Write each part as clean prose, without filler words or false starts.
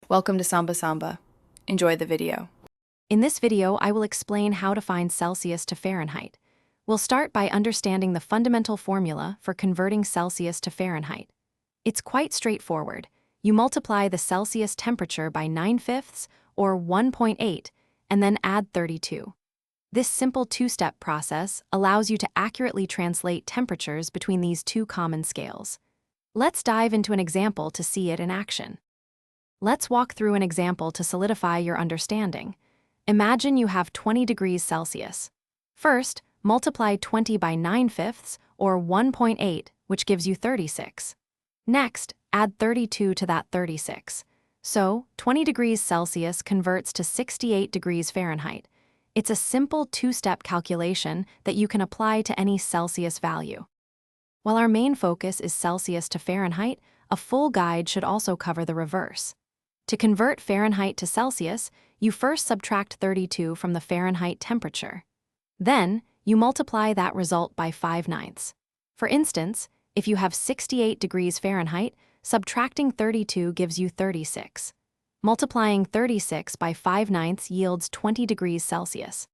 Welcome to Samba Samba. Enjoy the video. In this video, I will explain how to find Celsius to Fahrenheit. We'll start by understanding the fundamental formula for converting Celsius to Fahrenheit. It's quite straightforward. You multiply the Celsius temperature by 9/5 or 1.8 and then add 32. This simple two-step process allows you to accurately translate temperatures between these two common scales. Let's dive into an example to see it in action. Let's walk through an example to solidify your understanding. Imagine you have 20 degrees Celsius. First, multiply 20 by 9/5 or 1.8, which gives you 36. Next, add 32 to that 36. So, 20 degrees Celsius converts to 68 degrees Fahrenheit. It's a simple two-step calculation that you can apply to any Celsius value. While our main focus is Celsius to Fahrenheit, a full guide should also cover the reverse. To convert Fahrenheit to Celsius, you first subtract 32 from the Fahrenheit temperature. Then, you multiply that result by 5/9. For instance, if you have 68 degrees Fahrenheit, subtracting 32 gives you 36. Multiplying 36 by 5/9 yields 20 degrees Celsius.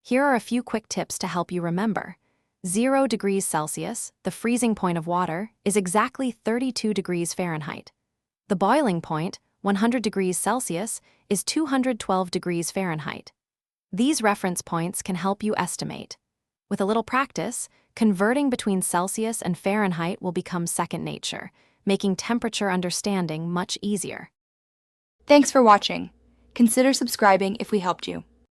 Here are a few quick tips to help you remember. 0 degrees Celsius, the freezing point of water, is exactly 32 degrees Fahrenheit. The boiling point, 100 degrees Celsius, is 212 degrees Fahrenheit. These reference points can help you estimate. With a little practice, converting between Celsius and Fahrenheit will become second nature, making temperature understanding much easier. Thanks for watching. Consider subscribing if we helped you.